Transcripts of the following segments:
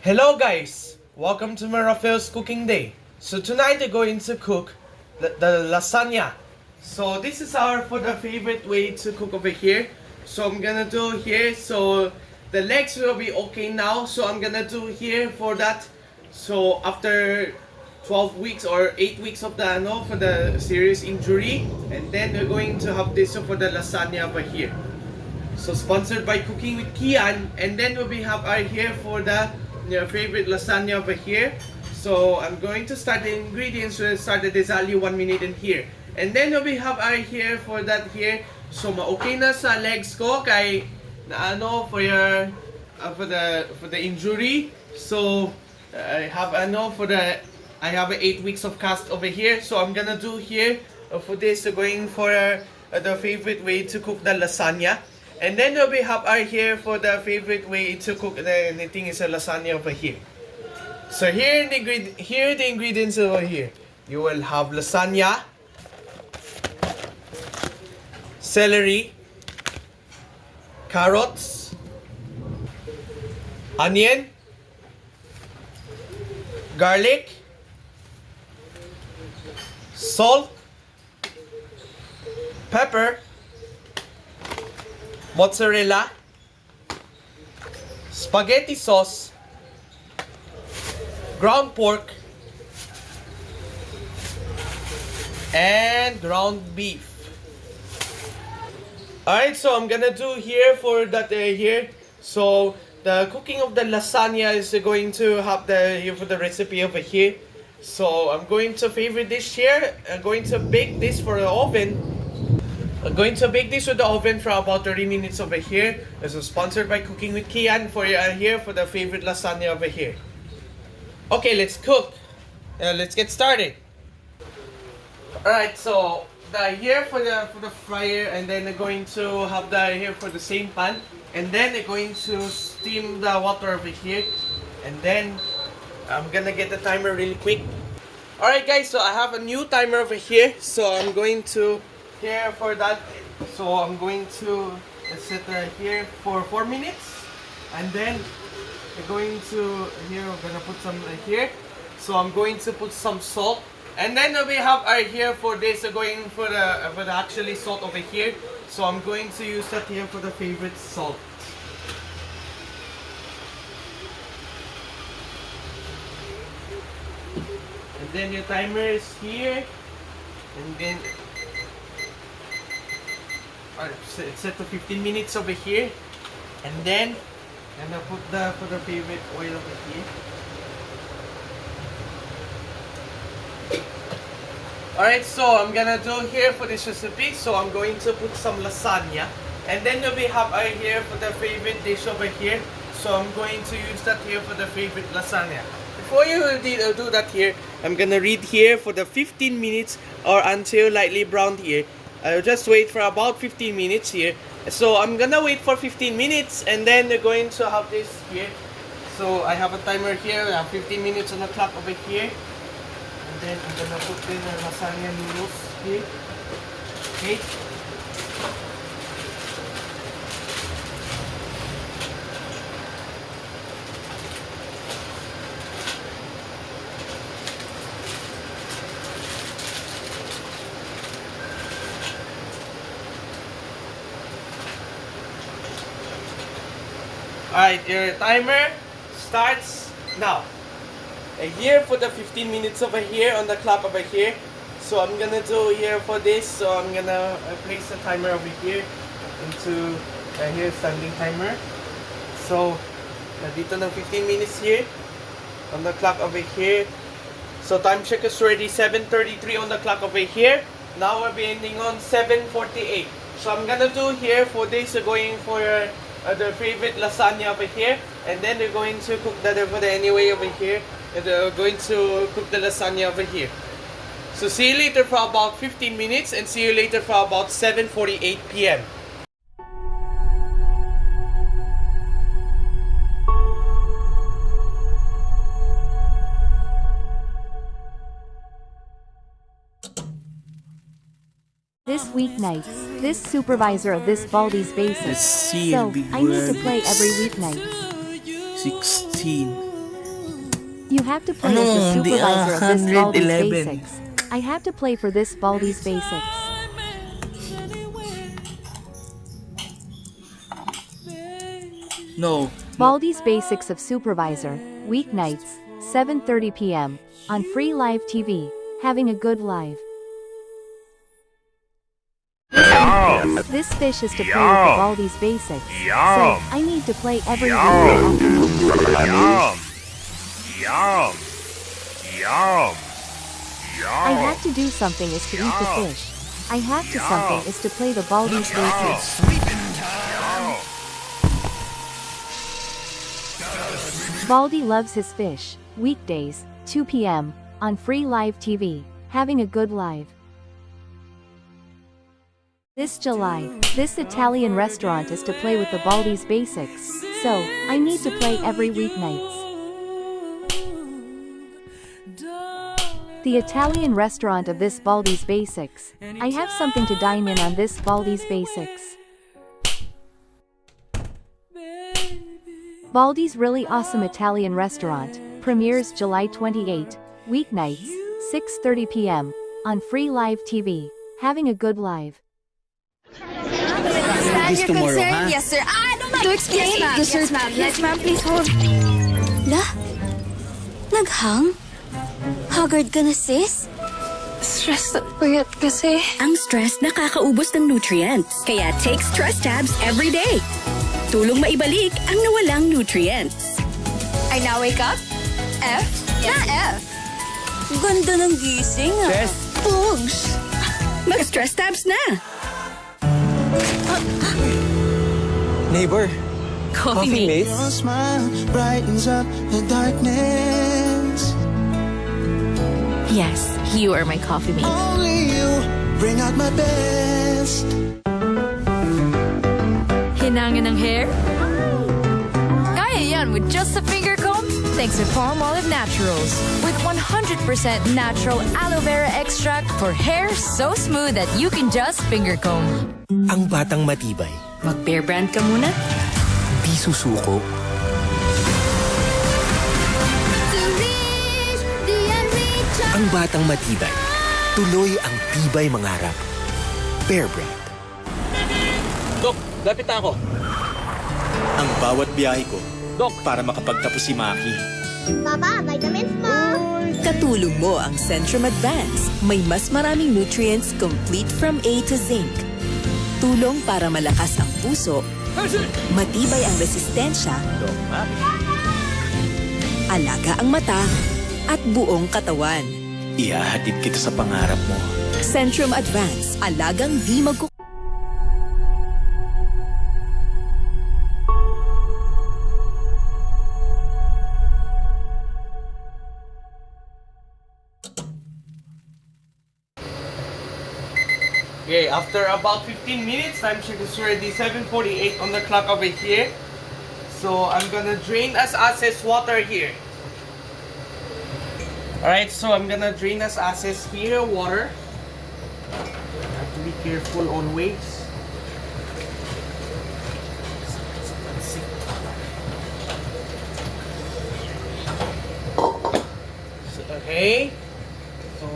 Hello guys, welcome to my Raphael's cooking day. So tonight we're going to cook the lasagna. So this is our favorite way to cook over here. So I'm gonna do here, so the legs will be okay now. So I'm gonna do here for that. So after 12 weeks or 8 weeks of the for the serious injury, and then we're going to have this for the lasagna over here. So sponsored by Cooking with Kian, and then we have our here for the your favorite lasagna over here. So I'm going to start the ingredients. We'll start the desali 1 minute in here, and then we have our here for that here. So okay na sa legs ko kay na for your for the injury. So I have I have 8 weeks of cast over here. So I'm gonna do here for this going for the favorite way to cook the lasagna. And then we have our here for the favorite way to cook the thing is a lasagna over here. So here the ingredients over here. You will have lasagna, celery, carrots, onion, garlic, salt, pepper, mozzarella, spaghetti sauce, ground pork, and ground beef. Alright, so I'm gonna do here for that here. So the cooking of the lasagna is going to have the here for the recipe over here. So I'm going to favorite dish here. I'm going to bake this for the oven. I'm going to bake this with the oven for about 30 minutes over here. This is sponsored by Cooking with Kian for here for the favorite lasagna over here. Okay, let's cook. Let's get started. Alright, so the here for the fryer, and then we're going to have the here for the same pan, and then we're going to steam the water over here, and then I'm gonna get the timer really quick. Alright guys, so I have a new timer over here, so I'm going to here for that. So I'm going to set here for 4 minutes, and then we're going to here we're gonna put some here. So I'm going to put some salt, and then we have our here for this going for the actually salt over here. So I'm going to use that here for the favorite salt. And then your timer is here, and then it's set to 15 minutes over here, and then I'm gonna put for the favorite oil over here. Alright, so I'm gonna do here for this recipe. So I'm going to put some lasagna, and then we have our here for the favorite dish over here. So I'm going to use that here for the favorite lasagna. Before you do that here, I'm gonna read here for the 15 minutes or until lightly browned here. I'll just wait for about 15 minutes here. So I'm gonna wait for 15 minutes, and then we're going to have this here. So I have a timer here. I have 15 minutes on the clock over here. And then I'm gonna put in the lasagna noodles here. Okay. Alright, your timer starts now. Here for the 15 minutes over here on the clock over here. So I'm gonna do here for this. So I'm gonna place the timer over here into here standing timer. So dito ng 15 minutes here on the clock over here. So time check is already 7:33 on the clock over here. Now we'll be ending on 7:48. So I'm gonna do here for this. We're going for the favorite lasagna over here, and then we're going to cook that over there anyway over here. And we're going to cook the lasagna over here. So see you later for about 15 minutes, and see you later for about 7:48 p.m. This weeknight, this supervisor of this Baldi's Basics. So, I need to play every weeknight. 16. You have to play as the supervisor of this Baldi's Basics. I have to play for this Baldi's Basics. No. Baldi's Basics of Supervisor, weeknights, 7:30 p.m. on free live TV, having a good live. This fish is to play with the Baldi's Basics, so I need to play every weeknight. I have to do something is to eat the fish. I have to something is to play the Baldi's Basics. Baldi loves his fish, weekdays, 2 p.m. on free live TV, having a good live. This July, this Italian restaurant is to play with the Baldi's Basics, so I need to play every weeknights. The Italian restaurant of this Baldi's Basics. I have something to dine in on this Baldi's Basics. Baldi's really awesome Italian restaurant premieres July 28, weeknights, 6:30 p.m. on free live TV, having a good live. Understand your concern? Yes, sir. To explain? Yes, sir. Yes, ma'am. Please hold. La? Naghang? Haggard ka na, sis? Stressed at puyat kasi. Ang stress nakakaubos ng nutrients. Kaya take stress tabs every day. Tulong maibalik ang nawalang nutrients. I now wake up? F? Na F. Ganda ng gising, ah. Stress? Pugs. Mag-stress tabs na. Neighbor. Coffee mates. Your smile brightens up the darkness. Yes, you are my coffee mate. Only you bring out my best. Hinangin ng hair? Kaya yan with just a finger comb? Thanks to Palmolive Naturals. With 100% natural aloe vera extract for hair so smooth that you can just finger comb. Ang batang matibay. Mag-Bear Brand ka muna. Di susuko. Ang batang matibay. Tuloy ang tibay mangarap. Bear Brand. Dok, lapit na ako. Ang bawat biyahe ko, Dok, para makapagtapos si Maki. Papa, vitamins mo! Katulong mo ang Centrum Advance. May mas maraming nutrients complete from A to zinc. Tulong para malakas ang puso, matibay ang resistensya, alaga ang mata, at buong katawan. Ihahatid kita sa pangarap mo. Centrum Advance, alagang di magkukulit. Okay, after about 15 minutes, time check is already 7:48 on the clock over here. So I'm gonna drain as excess water here. Alright, so I'm gonna drain as excess here water. Have to be careful always. Okay, so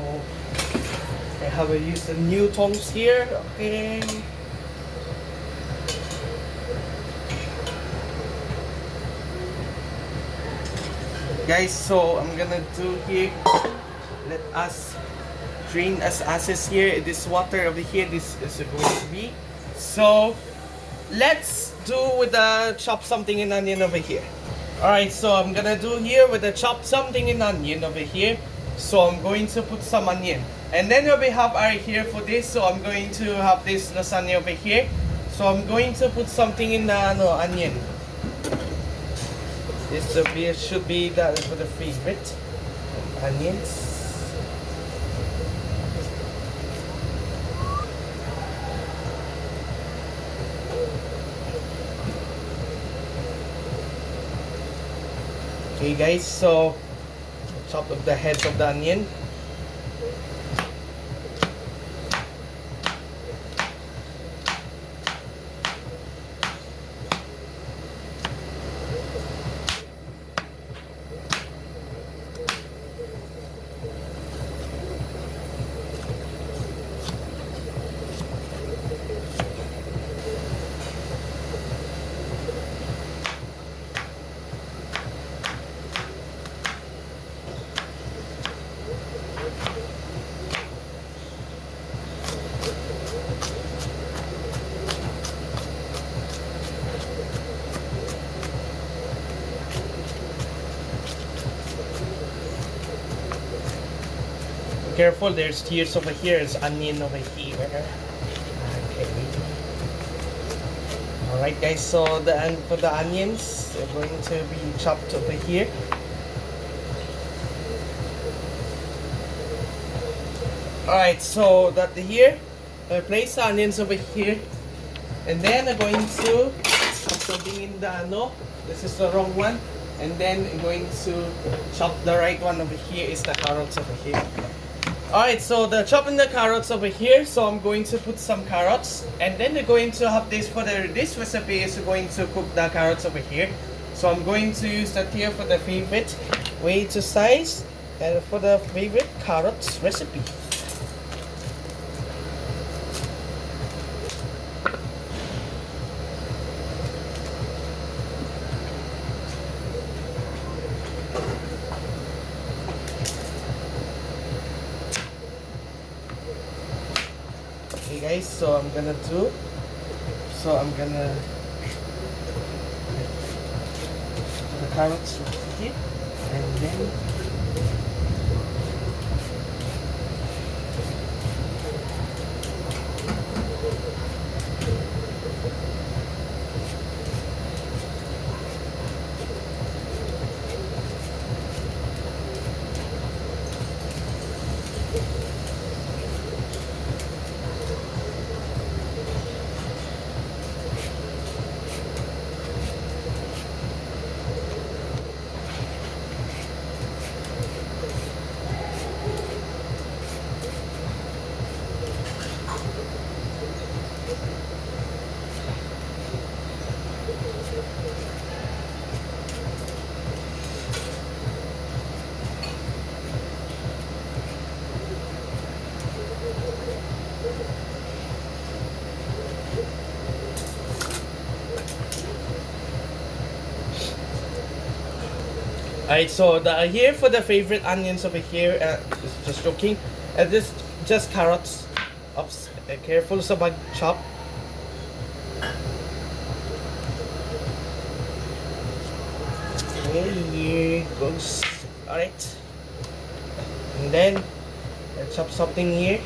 I have used the new tongs here. Okay. Guys, so I'm gonna do here. Let us drain as ashes here. This water over here, this is going to be. So let's do with the chop something in onion over here. Alright, so I'm gonna do here with the chop something in onion over here. So I'm going to put some onion. And then we have our here for this. So I'm going to have this lasagna over here. So I'm going to put something in the onion. This should be that for the favorite onions. Okay guys, so chop up the heads of the onion. Careful, there's tears over here, there's onion over here. Okay. Alright guys, so for the onions, they're going to be chopped over here. Alright, so that here, I place the onions over here. And then I'm going to chop something in the this is the wrong one. And then I'm going to chop the right one over here is the carrots over here. Alright, so the chopping the carrots over here, so I'm going to put some carrots, and then we're going to have this for this recipe is going to cook the carrots over here. So I'm going to use that here for the favorite way to size and for the favorite carrots recipe. Okay guys, so I'm gonna the carrots right here, and then alright, so here for the favorite onions over here, just joking, this just carrots. Oops, careful sa pag chop. Okay, here goes. Alright, and then chop something here.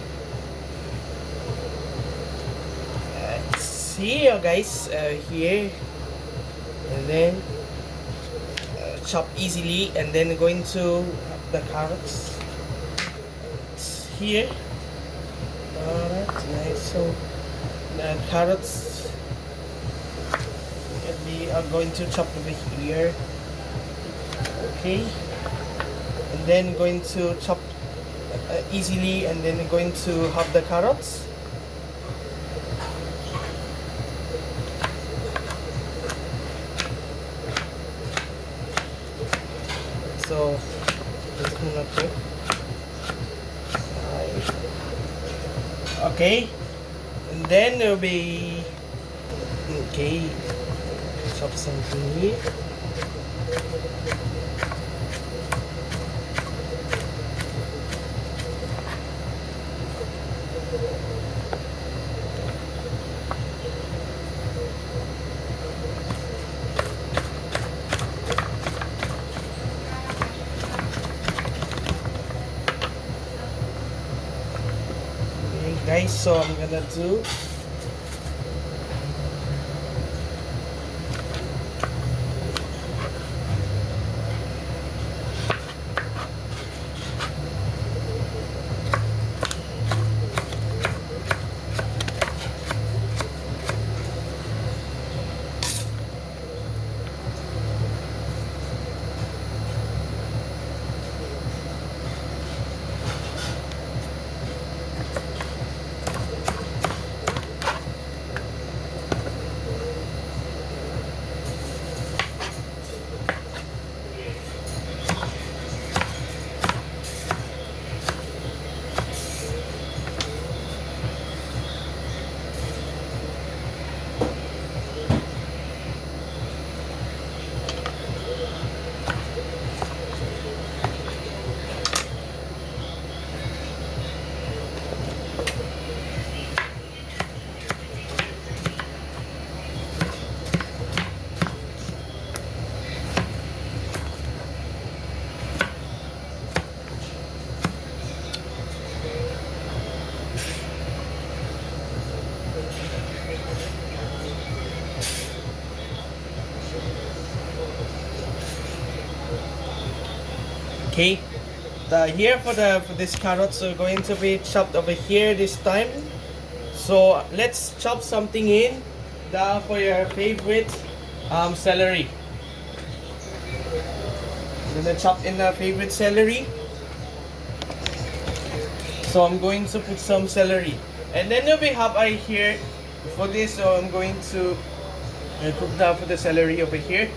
Let's see, guys, here, and then chop easily, and then going to the carrots here. Alright, nice. So the carrots we are going to chop over here. Okay, and then going to chop easily, and then going to have the carrots. So this one up here. Okay, and then there'll be chop something here. guys, so I'm gonna do okay. Here for this carrots are going to be chopped over here this time. So let's chop something in for your favorite celery. I'm gonna chop in the favorite celery. So I'm going to put some celery, and then we have here for this. So I'm going to cook for the celery over here.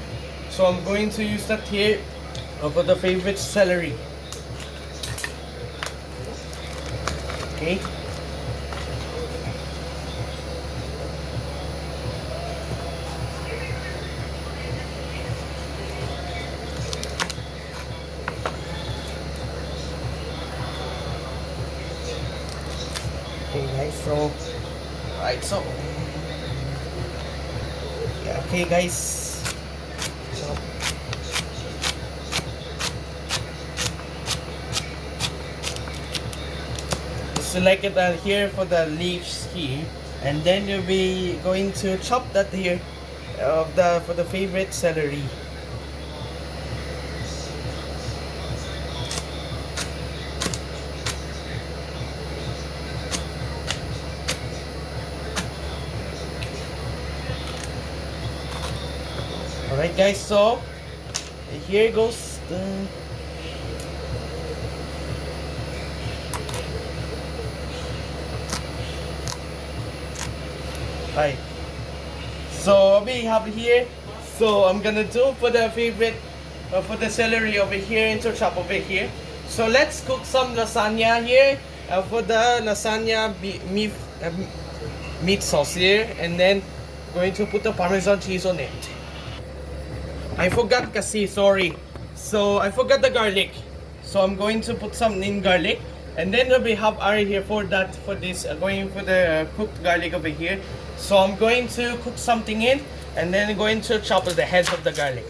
So I'm going to use that here for the favorite celery. Okay. Okay guys, so right, so yeah, okay guys, so select it here for the leaves here, and then you'll be going to chop that here for the favorite celery. Alright guys, so here goes the right. So we have here, so I'm gonna do for the favorite for the celery over here into chop over here. So let's cook some lasagna here for the lasagna meat sauce here, and then going to put the Parmesan cheese on it. I forgot kasi, sorry. So I forgot the garlic. So I'm going to put some in garlic, and then we have here for this going for the cooked garlic over here. So I'm going to cook something in, and then going to chop the heads of the garlic.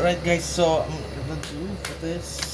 Alright guys, so I'm gonna do for this.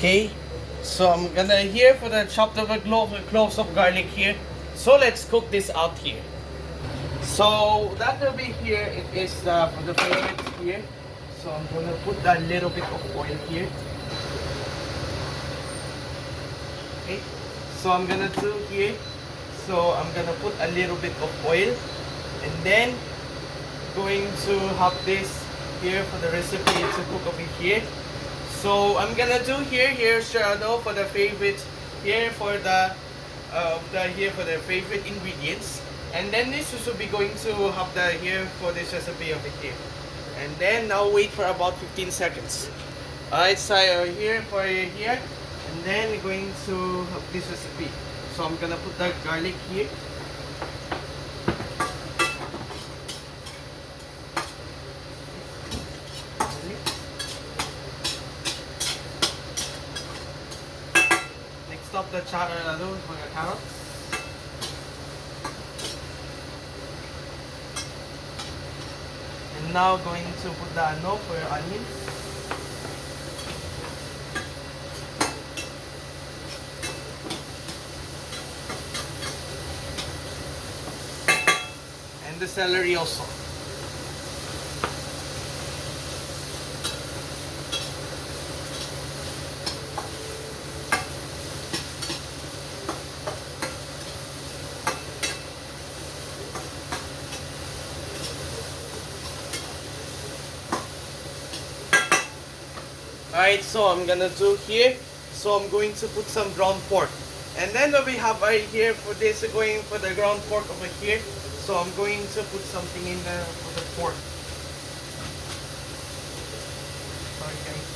Okay, so I'm gonna here for the chopped over cloves of garlic here. So let's cook this out here. So that will be here. It is for the favorites here. So I'm gonna put a little bit of oil here. Okay, so I'm gonna do here. So I'm gonna put a little bit of oil, and then going to have this here for the recipe to cook over here. So I'm gonna do here shadow for the favorite here for the favorite ingredients, and then this will be going to have the here for this recipe over here, and then now wait for about 15 seconds. Alright, so here for here, and then going to have this recipe. So I'm gonna put the garlic here. Stop the for the carrots. And now going to put the for your onions. And the celery also. Alright, so I'm gonna do here. So I'm going to put some ground pork. And then we have right here for this going for the ground pork over here. So I'm going to put something in there for the pork. Sorry guys.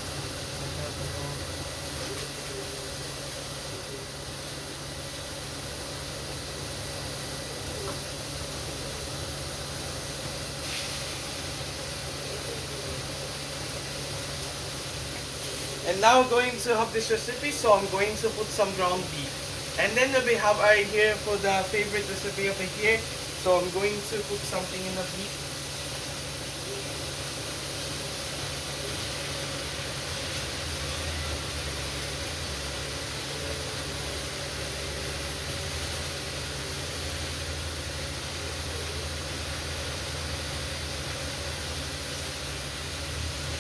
And now going to have this recipe, so I'm going to put some ground beef. And then we have right here for the favorite recipe over here. So I'm going to put something in the beef.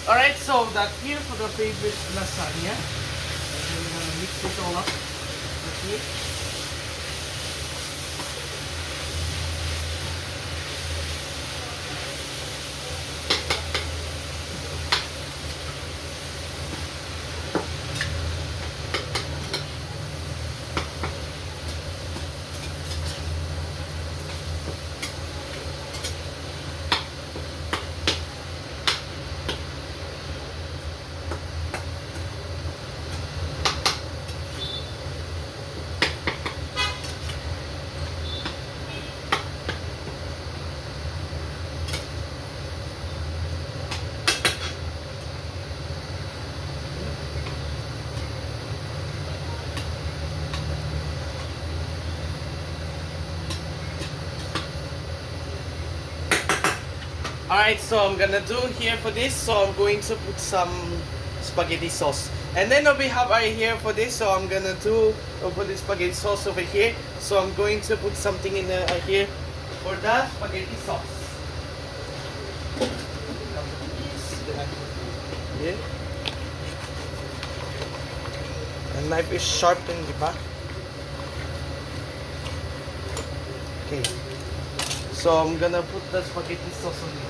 Alright, so that's here for the favorite lasagna. And then we're gonna mix it all up. Okay. Alright, so I'm gonna do here for this, so I'm going to put some spaghetti sauce. And then we have right here for this, so I'm gonna do for the spaghetti sauce over here. So I'm going to put something in here for the spaghetti sauce. Here. The knife is sharpened, di ba? Okay. So I'm gonna put the spaghetti sauce on it.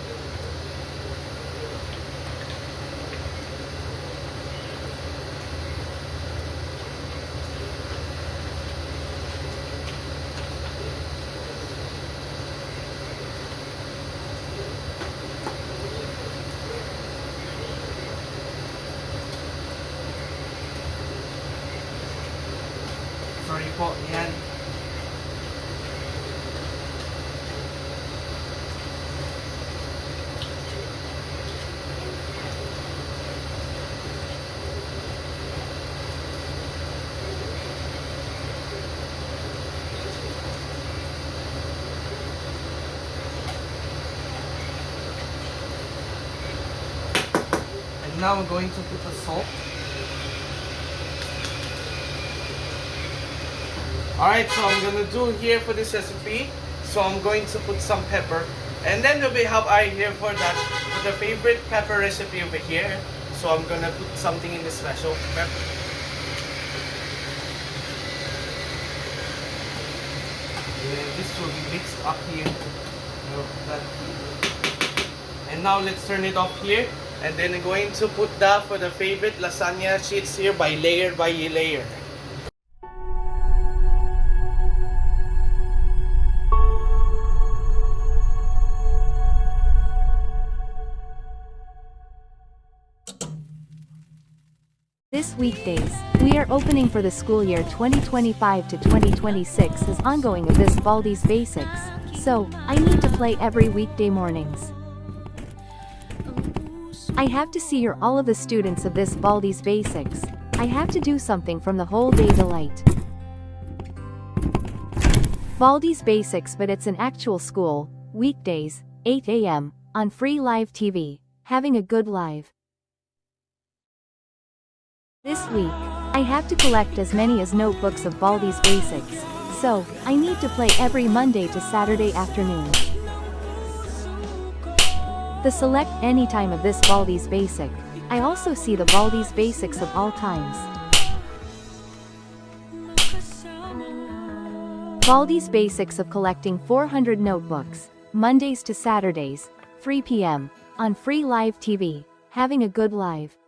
po, yan. Now I'm going to put the salt. Alright, so I'm gonna do here for this recipe. So I'm going to put some pepper. And then we have I here for that, for the favorite pepper recipe over here. So I'm gonna put something in this special pepper. Yeah, this will be mixed up here. And now let's turn it off here. And then I'm going to put that for the favorite lasagna sheets here by layer by layer. This weekdays, we are opening for the school year 2025 to 2026 is ongoing of this Baldi's Basics. So, I need to play every weekday mornings. I have to see all of the students of this Baldi's Basics. I have to do something from the whole day delight. Baldi's Basics, but it's an actual school, weekdays, 8 a.m., on free live TV, having a good live. This week, I have to collect as many as notebooks of Baldi's Basics, so, I need to play every Monday to Saturday afternoon. The select any time of this Baldi's Basic. I also see the Baldi's Basics of all times. Baldi's Basics of collecting 400 notebooks, Mondays to Saturdays, 3 p.m., on free live TV, having a good live.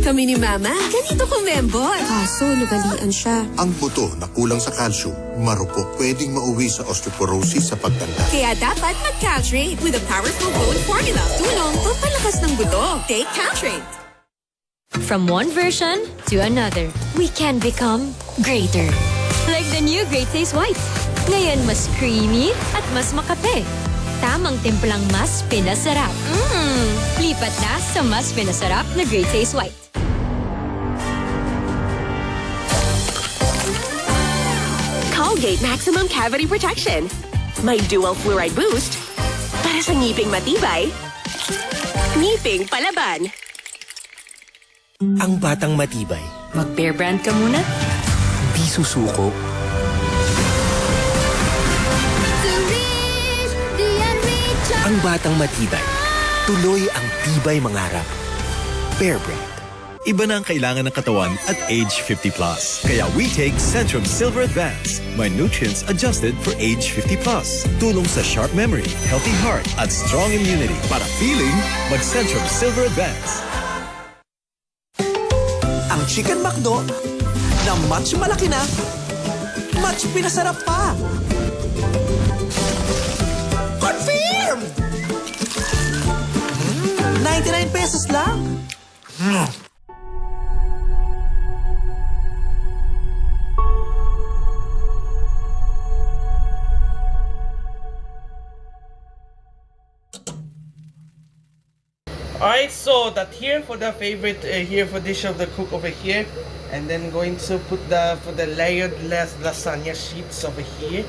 Kami ni Mama, ganito kumembor. Kaso, nagalian siya. Ang buto na kulang sa calcium, marupok pwedeng mauwi sa osteoporosis sa pagtanda. Kaya dapat mag-Caltrate with a powerful bone formula. Tulong pampalakas ng buto. Take Caltrate. From one version to another, we can become greater. Like the new Great Taste White. Ngayon mas creamy at mas makape. Tamang timplang mas pinasarap. Lipat na sa mas pinasarap na Great Taste White. Colgate Maximum Cavity Protection. May dual fluoride boost para sa ngiping matibay, ngiping palaban. Ang batang matibay. Mag-Bear Brand ka muna? Di susuko. Ang batang matibay. Tuloy ang tibay mangarap. Bear Brand. Iba na ang kailangan ng katawan at age 50+. Kaya we take Centrum Silver Advance. May nutrients adjusted for age 50+. Tulong sa sharp memory, healthy heart, at strong immunity. Para feeling, mag-Centrum Silver Advance. Ang Chicken McDo na much malaki na, much pinasarap pa. Confirm! 99 pesos lang. Alright, so that here for the favorite here for dish of the cook over here, and then going to put the for the layered lasagna sheets over here.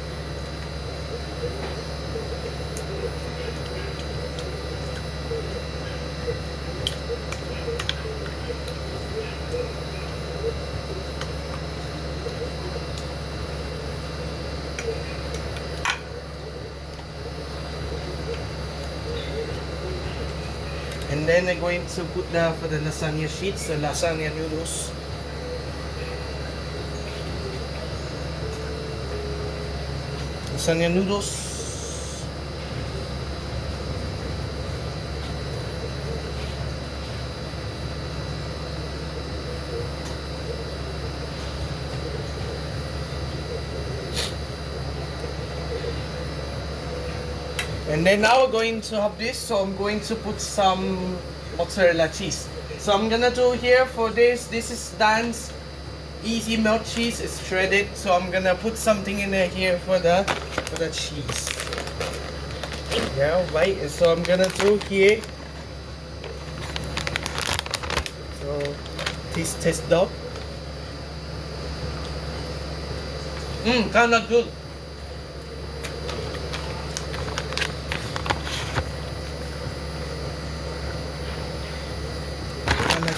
And then I'm going to put for the lasagna sheets, the lasagna noodles. lasagna noodles. And then now we're going to have this, so I'm going to put some mozzarella cheese. So I'm gonna do here for this is Dan's easy melt cheese. It's shredded, so I'm gonna put something in there here for the cheese. Yeah, right. And so I'm gonna do here. So test out. Kinda good.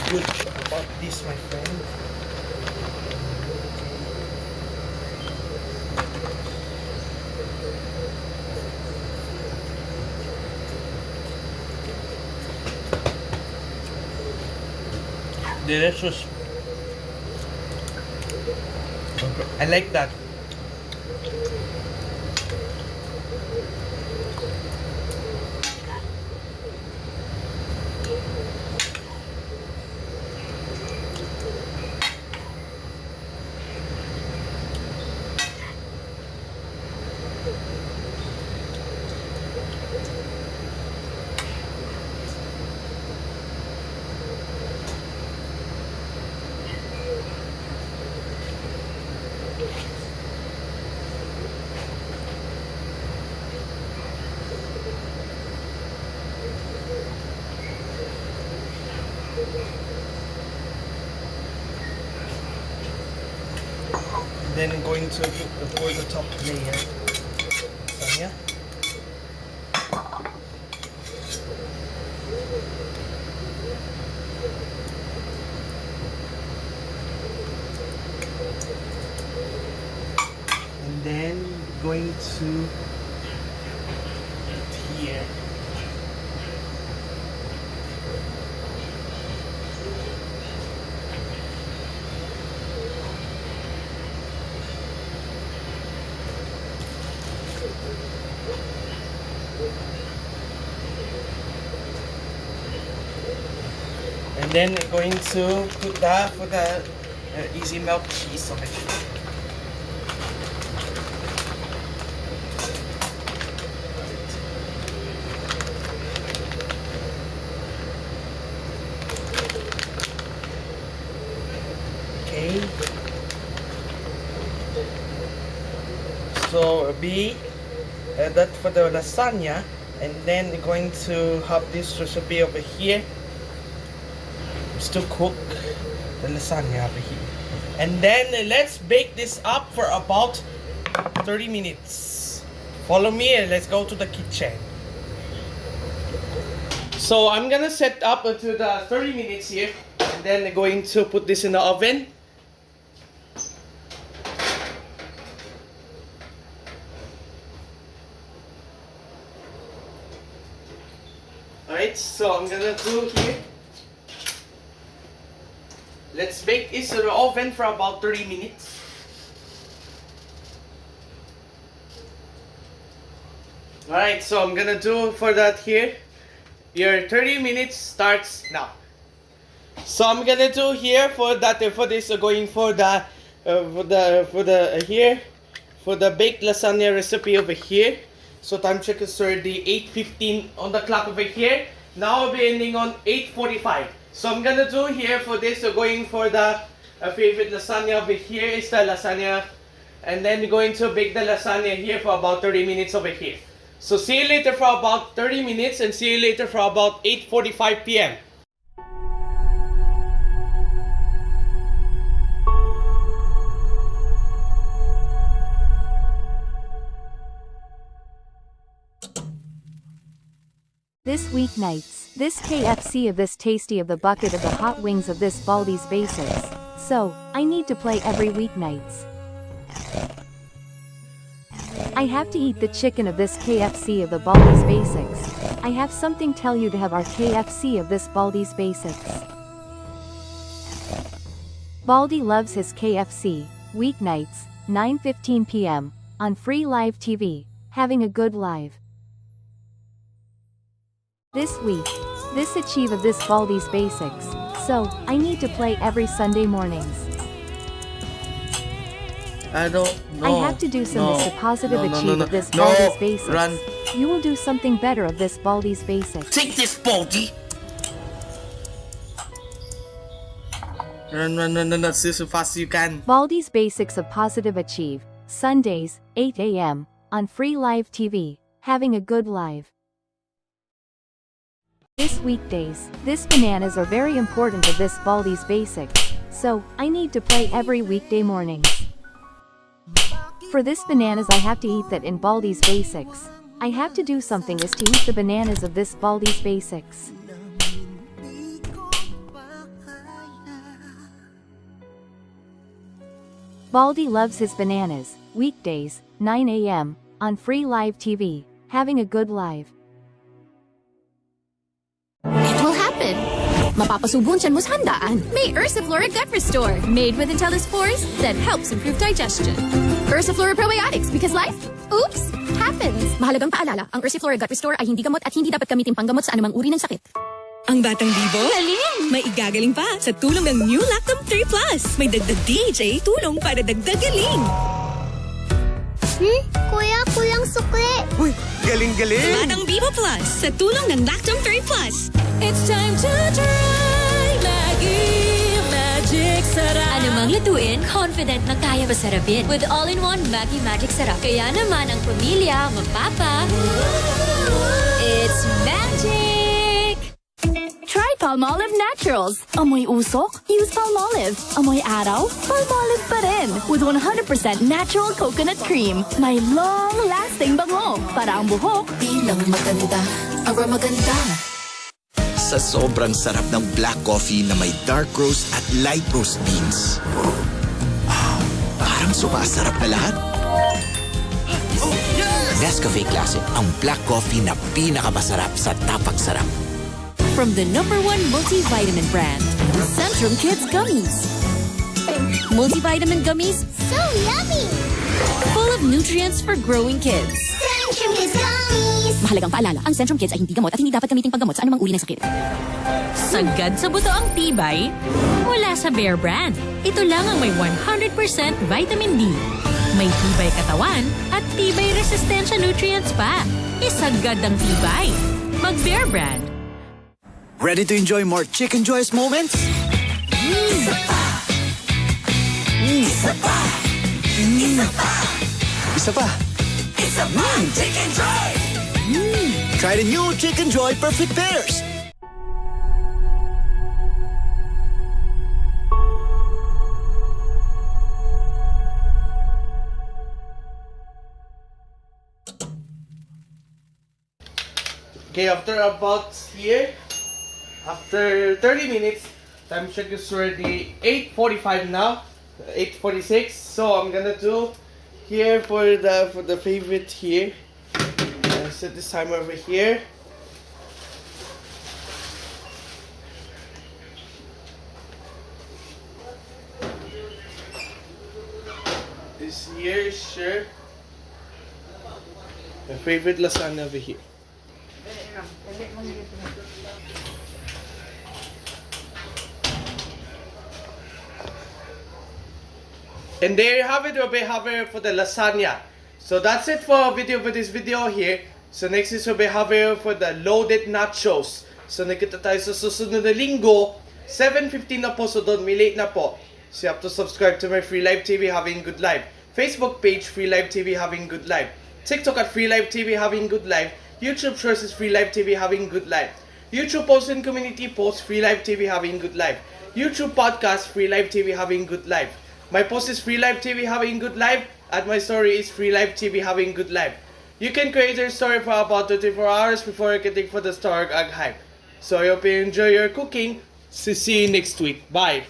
Good about this, my friend. Delicious. I like that. Then I'm going to pour the top layer. Lasagna. And then going to put here. And then we're going to put that for the easy melt cheese on it. Okay. So it'll be that for the lasagna, and then we're going to have this recipe over here. To cook the lasagna over here, and then let's bake this up for about 30 minutes. Follow me and let's go to the kitchen. So I'm gonna set up to the 30 minutes here, and then I'm going to put this in the oven. Alright, so I'm gonna do here. Let's bake this in the oven for about 30 minutes. Alright, so I'm gonna do for that here. Your 30 minutes starts now. So I'm gonna do here for that for this going for the baked lasagna recipe over here. So time check is already 8:15 on the clock over here. Now I'll be ending on 8:45. So I'm gonna do here for this, so going for the favorite lasagna over here is the lasagna, and then going to bake the lasagna here for about 30 minutes over here. So see you later for about 30 minutes, and see you later for about 8:45 p.m. This weeknights, this KFC of this tasty of the bucket of the hot wings of this Baldi's basics. So, I need to play every weeknights. I have to eat the chicken of this KFC of the Baldi's basics. I have something tell you to have our KFC of this Baldi's basics. Baldi loves his KFC, weeknights, 9:15 p.m. on free live TV, having a good live. This week, this achieve of this Baldi's basics, so I need to play every Sunday mornings. I don't know. I have to do some this positive achieve of this No. Baldi's basics. Run. You will do something better of this Baldi's basics. Take this, Baldi! Run, as fast as you can. Baldi's basics of positive achieve, Sundays, 8 a.m., on free live TV, having a good live. This weekdays, this bananas are very important of this Baldi's basics, so I need to play every weekday mornings. For this bananas I have to eat that in Baldi's basics. I have to do something is to eat the bananas of this Baldi's basics. Baldi loves his bananas, weekdays, 9 a.m., on free live TV, having a good live. It will happen. Mapapasubon siyan mo sa handaan. May Ursiflora Gut Restore, made with Intellispores that helps improve digestion. Ursiflora Probiotics, because life, oops, happens. Mahalagang paalala, ang Ursiflora Gut Restore ay hindi gamot at hindi dapat gamitin panggamot sa anumang uri ng sakit. Ang batang bibo, galing! May igagaling pa sa tulong ng New Lactum 3 Plus. May dagdag DHA, tulong para dagdag galing. Kuya, kuyang sukli. Uy, galing-galing! Batang Bibo Plus sa tulong ng Lactum 3 Plus. It's time to try Maggie Magic Sarap. Anumang lutuin, confident na kaya masarapin with all-in-one Maggie Magic Sarap. Kaya naman ang pamilya, mapapa. It's magic! Try Palmolive Naturals. Amoy usok? Use Palmolive. Amoy araw? Palmolive pa rin. With 100% natural coconut cream. May long-lasting bango. Para ang buhok. Bilang maganda, aura maganda. Sa sobrang sarap ng black coffee na may dark roast at light roast beans. Parang sumasarap na lahat. Nescafe Classic, ang black coffee na pinakamasarap sa tapak sarap. From the #1 multivitamin brand, Centrum Kids Gummies. Multivitamin gummies, So yummy! full of nutrients for growing kids. Centrum Kids Gummies! Mahalagang paalala, ang Centrum Kids ay hindi gamot at hindi dapat gamitin panggamot sa anumang uri ng sakit. Sagad sa buto ang tibay? Mula sa Bear Brand. Ito lang ang may 100% vitamin D. May tibay katawan at tibay resistensya nutrients pa. Isagad ang tibay. Mag-Bear Brand. Ready to enjoy more chicken joyous moments? Isa pa. Chicken Joy! Try the new Chicken Joy Perfect Pairs. Okay, after about here, after 30 minutes, time check is already 8:45 now, 8:46. So I'm gonna do here for the favorite here. Set this timer over here. This here, sure. My favorite lasagna over here. And there you have it, we have it for the lasagna. So that's it for this video here. So next is we have it for the loaded nachos. So nakita tayo sa susunod na linggo, 7:15 na po, so don't be late na po. So you have to subscribe to my Free Live TV Having Good Life. Facebook page, Free Live TV Having Good Life. TikTok at Free Live TV Having Good Life. YouTube Shorts is Free Live TV Having Good Life. YouTube Post and Community Post, Free Live TV Having Good Life. YouTube Podcast, Free Live TV Having Good Life. My post is Free Live TV Having Good Life, and my story is Free Live TV Having Good Life. You can create your story for about 24 hours before you can take for the story ag hype. So I hope you enjoy your cooking. See you next week. Bye.